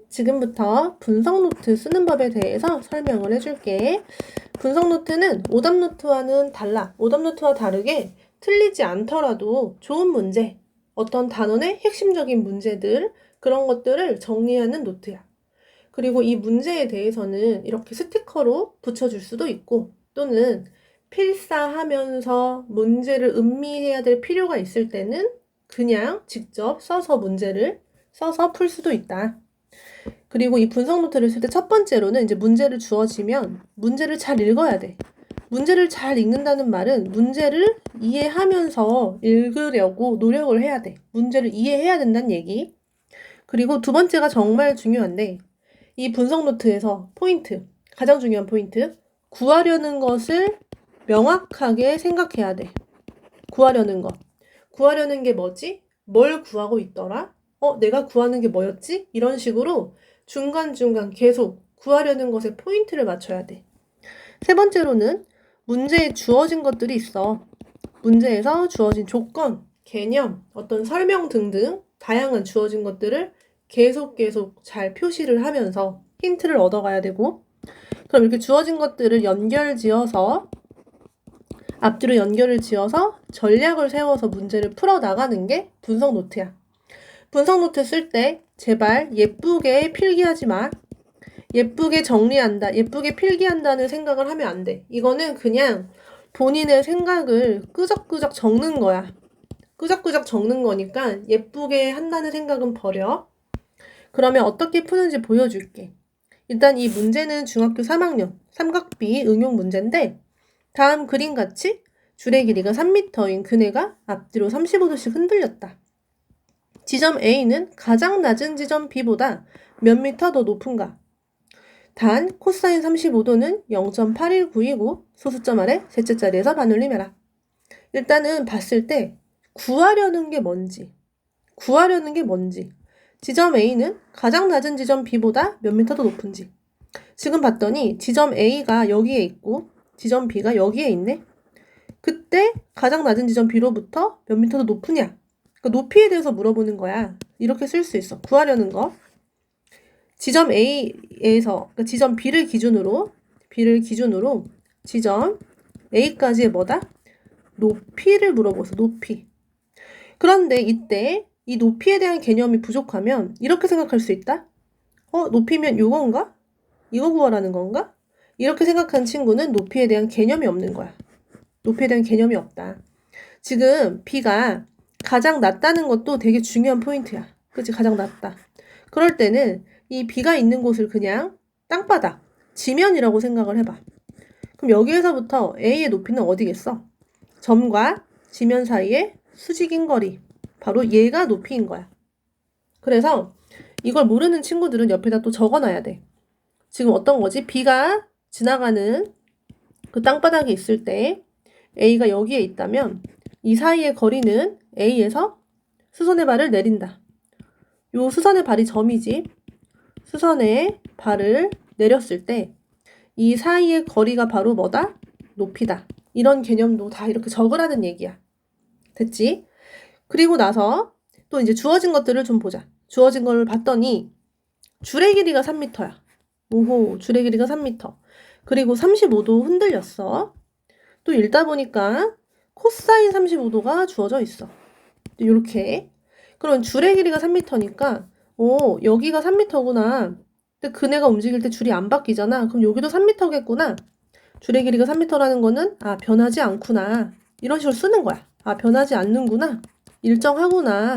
지금부터 분석 노트 쓰는 법에 대해서 설명을 해줄게. 분석 노트는 오답 노트와는 달라. 오답 노트와 다르게 틀리지 않더라도 좋은 문제, 어떤 단원의 핵심적인 문제들, 그런 것들을 정리하는 노트야. 그리고 이 문제에 대해서는 이렇게 스티커로 붙여줄 수도 있고, 또는 필사하면서 문제를 음미해야 될 필요가 있을 때는 그냥 직접 써서 문제를 써서 풀 수도 있다. 그리고 이 분석 노트를 쓸 때 첫 번째로는 이제 문제를 주어지면 문제를 잘 읽어야 돼. 문제를 잘 읽는다는 말은 문제를 이해하면서 읽으려고 노력을 해야 돼. 문제를 이해해야 된다는 얘기. 그리고 두 번째가 정말 중요한데, 이 분석 노트에서 포인트, 가장 중요한 포인트, 구하려는 것을 명확하게 생각해야 돼. 구하려는 것. 구하려는 게 뭐지? 뭘 구하고 있더라? 내가 구하는 게 뭐였지? 이런 식으로 중간중간 계속 구하려는 것에 포인트를 맞춰야 돼. 세 번째로는 문제에 주어진 것들이 있어. 문제에서 주어진 조건, 개념, 어떤 설명 등등 다양한 주어진 것들을 계속 잘 표시를 하면서 힌트를 얻어가야 되고, 그럼 이렇게 주어진 것들을 앞뒤로 연결을 지어서 전략을 세워서 문제를 풀어나가는 게 분석 노트야. 분석 노트 쓸 때 제발 예쁘게 필기하지 마. 예쁘게 정리한다, 예쁘게 필기한다는 생각을 하면 안 돼. 이거는 그냥 본인의 생각을 끄적끄적 적는 거야. 끄적끄적 적는 거니까 예쁘게 한다는 생각은 버려. 그러면 어떻게 푸는지 보여줄게. 일단 이 문제는 중학교 3학년 삼각비 응용 문제인데, 다음 그림같이 줄의 길이가 3m인 그네가 앞뒤로 35도씩 흔들렸다. 지점 A는 가장 낮은 지점 B보다 몇 미터 더 높은가? 단 코사인 35도는 0.819이고 소수점 아래 셋째 자리에서 반올림해라. 일단은 봤을 때 구하려는 게 뭔지, 지점 A는 가장 낮은 지점 B보다 몇 미터 더 높은지. 지금 봤더니 지점 A가 여기에 있고 지점 B가 여기에 있네. 그때 가장 낮은 지점 B로부터 몇 미터 더 높으냐? 그러니까 높이에 대해서 물어보는 거야. 이렇게 쓸 수 있어. 구하려는 거. 지점 A에서, 그러니까 지점 B를 기준으로 지점 A까지의 뭐다? 높이를 물어보서 높이. 그런데 이때 이 높이에 대한 개념이 부족하면 이렇게 생각할 수 있다. 높이면 요건가? 이거 구하라는 건가? 이렇게 생각한 친구는 높이에 대한 개념이 없는 거야. 높이에 대한 개념이 없다. 지금 B가 가장 낮다는 것도 되게 중요한 포인트야. 그치? 가장 낮다. 그럴 때는 이 B가 있는 곳을 그냥 땅바닥, 지면이라고 생각을 해봐. 그럼 여기에서부터 A의 높이는 어디겠어? 점과 지면 사이의 수직인 거리. 바로 얘가 높이인 거야. 그래서 이걸 모르는 친구들은 옆에다 또 적어놔야 돼. 지금 어떤 거지? B가 지나가는 그 땅바닥에 있을 때 A가 여기에 있다면 이 사이의 거리는 A에서 수선의 발을 내린다. 요 수선의 발이 점이지. 수선의 발을 내렸을 때 이 사이의 거리가 바로 뭐다? 높이다. 이런 개념도 다 이렇게 적으라는 얘기야. 됐지? 그리고 나서 또 이제 주어진 것들을 좀 보자. 주어진 걸 봤더니 줄의 길이가 3m야. 오호, 줄의 길이가 3m. 그리고 35도 흔들렸어. 또 읽다 보니까 코사인 35도가 주어져 있어. 이렇게. 그럼 줄의 길이가 3m니까 여기가 3m구나. 근데 그네가 움직일 때 줄이 안 바뀌잖아. 그럼 여기도 3m겠구나. 줄의 길이가 3m라는 거는 변하지 않구나. 이런 식으로 쓰는 거야. 변하지 않는구나. 일정하구나.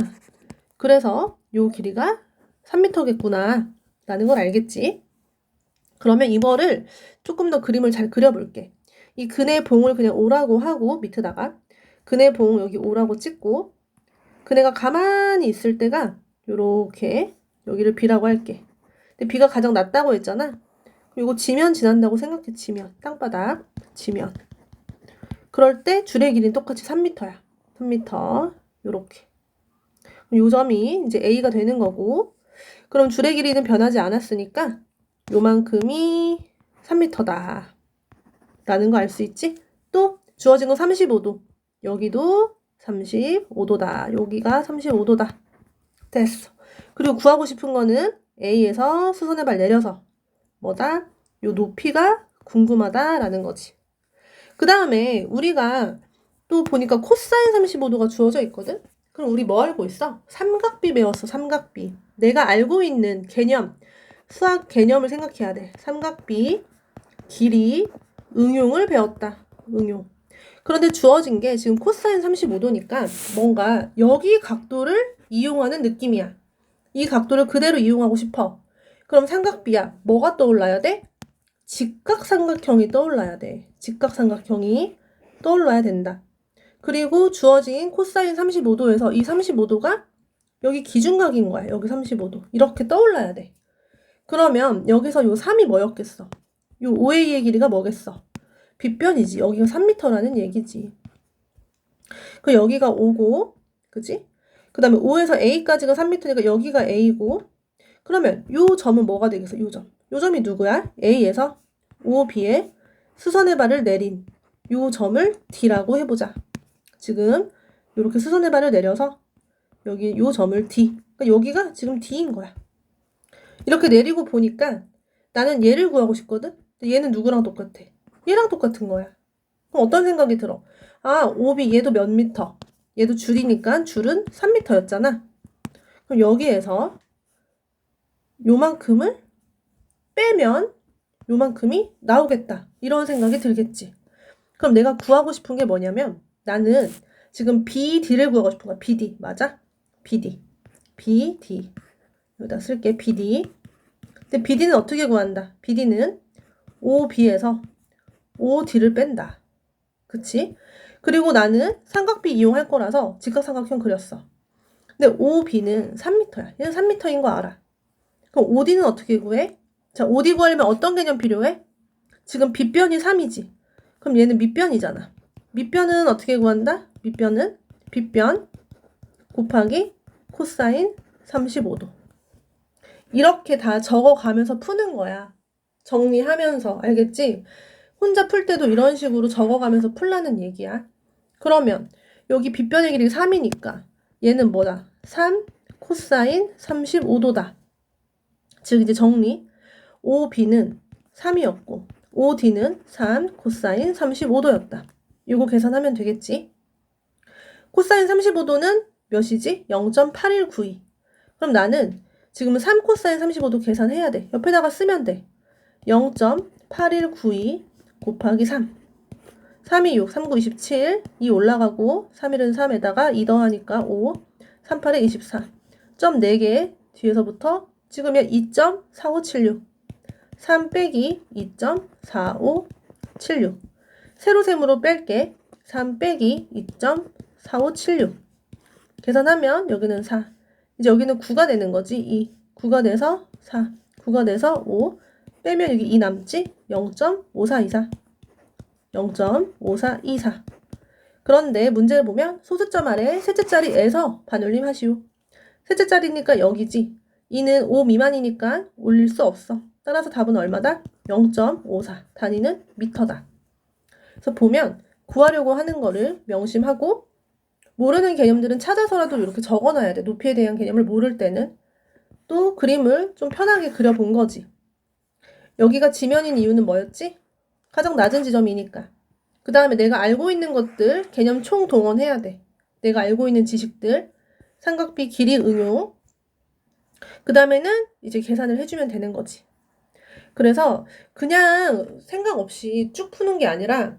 그래서 요 길이가 3m겠구나. 라는 걸 알겠지? 그러면 이거를 조금 더 그림을 잘 그려볼게. 이 그네 봉을 그냥 오라고 하고 밑에다가 그네 봉 여기 오라고 찍고 그네가 가만히 있을 때가 요렇게 여기를 B라고 할게. 근데 B가 가장 낮다고 했잖아. 그리고 지면 지난다고 생각해. 지면, 땅바닥, 지면. 그럴 때 줄의 길이는 똑같이 3m야. 3m 요렇게. 요 점이 이제 A가 되는 거고, 그럼 줄의 길이는 변하지 않았으니까 요만큼이 3m다 라는 거 알 수 있지? 또 주어진 거 35도. 여기도 35도다. 여기가 35도다. 됐어. 그리고 구하고 싶은 거는 A에서 수선의 발 내려서 뭐다? 요 높이가 궁금하다라는 거지. 그 다음에 우리가 또 보니까 코사인 35도가 주어져 있거든? 그럼 우리 뭐 알고 있어? 삼각비 배웠어, 삼각비. 내가 알고 있는 개념, 수학 개념을 생각해야 돼. 삼각비, 길이, 응용을 배웠다. 응용. 그런데 주어진 게 지금 코사인 35도니까 뭔가 여기 각도를 이용하는 느낌이야. 이 각도를 그대로 이용하고 싶어. 그럼 삼각비야. 뭐가 떠올라야 돼? 직각삼각형이 떠올라야 돼. 직각삼각형이 떠올라야 된다. 그리고 주어진 코사인 35도에서 이 35도가 여기 기준각인 거야. 여기 35도. 이렇게 떠올라야 돼. 그러면 여기서 요 3이 뭐였겠어? 요 OA의 길이가 뭐겠어? 빗변이지. 여기가 3m라는 얘기지. 그 여기가 5고, 그지? 그 다음에 5에서 A까지가 3m니까 여기가 A고, 그러면 요 점은 뭐가 되겠어? 요 점. 요 점이 누구야? A에서 OB에 수선의 발을 내린 요 점을 D라고 해보자. 지금 이렇게 수선의 발을 내려서 여기 요 점을 D. 그러니까 여기가 지금 D인 거야. 이렇게 내리고 보니까 나는 얘를 구하고 싶거든? 근데 얘는 누구랑 똑같아? 얘랑 똑같은 거야. 그럼 어떤 생각이 들어? 아, OB 얘도 몇 미터? 얘도 줄이니까 줄은 3m였잖아. 그럼 여기에서 요만큼을 빼면 요만큼이 나오겠다. 이런 생각이 들겠지. 그럼 내가 구하고 싶은 게 뭐냐면 나는 지금 BD를 구하고 싶은 거야. BD. 맞아? BD. BD. 여기다 쓸게. BD. 근데 BD는 어떻게 구한다? BD는 OB에서 OD를 뺀다. 그치? 그리고 나는 삼각비 이용할 거라서 직각삼각형 그렸어. 근데 OB는 3m야. 얘는 3m인 거 알아. 그럼 OD는 어떻게 구해? 자, OD 구하려면 어떤 개념 필요해? 지금 빗변이 3이지. 그럼 얘는 밑변이잖아. 밑변은 어떻게 구한다? 밑변은 빗변 곱하기 코사인 35도. 이렇게 다 적어가면서 푸는 거야. 정리하면서. 알겠지? 혼자 풀 때도 이런 식으로 적어가면서 풀라는 얘기야. 그러면 여기 빗변의 길이 3이니까 얘는 뭐다? 3 코사인 35도다. 즉 이제 정리. OB는 3이었고 OD는 3 코사인 35도였다. 이거 계산하면 되겠지? 코사인 35도는 몇이지? 0.8192. 그럼 나는 지금은 3 코사인 35도 계산해야 돼. 옆에다가 쓰면 돼. 0.8192 곱하기 3. 3이 6, 3, 9, 27. 2 올라가고 3일은 3에다가 2 더하니까 5. 3, 8에 24. 점 4개 뒤에서부터 찍으면 2.4576. 3 빼기 2.4576. 세로셈으로 뺄게. 3 빼기 2.4576. 계산하면 여기는 4. 이제 여기는 9가 되는 거지. 2. 9가 돼서 4. 9가 돼서 5. 빼면 여기 2 남지? 0.5424. 0.5424. 그런데 문제를 보면 소수점 아래 셋째 자리에서 반올림 하시오. 셋째 자리니까 여기지. 2는 5 미만이니까 올릴 수 없어. 따라서 답은 얼마다? 0.54. 단위는 미터다. 그래서 보면 구하려고 하는 거를 명심하고 모르는 개념들은 찾아서라도 이렇게 적어놔야 돼. 높이에 대한 개념을 모를 때는. 또 그림을 좀 편하게 그려본 거지. 여기가 지면인 이유는 뭐였지? 가장 낮은 지점이니까. 그 다음에 내가 알고 있는 것들 개념 총동원해야 돼. 내가 알고 있는 지식들 삼각비 길이 응용. 그 다음에는 이제 계산을 해주면 되는 거지. 그래서 그냥 생각 없이 쭉 푸는 게 아니라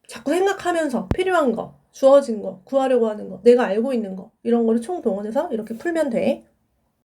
자꾸 생각하면서 필요한 거, 주어진 거, 구하려고 하는 거, 내가 알고 있는 거 이런 거를 총동원해서 이렇게 풀면 돼.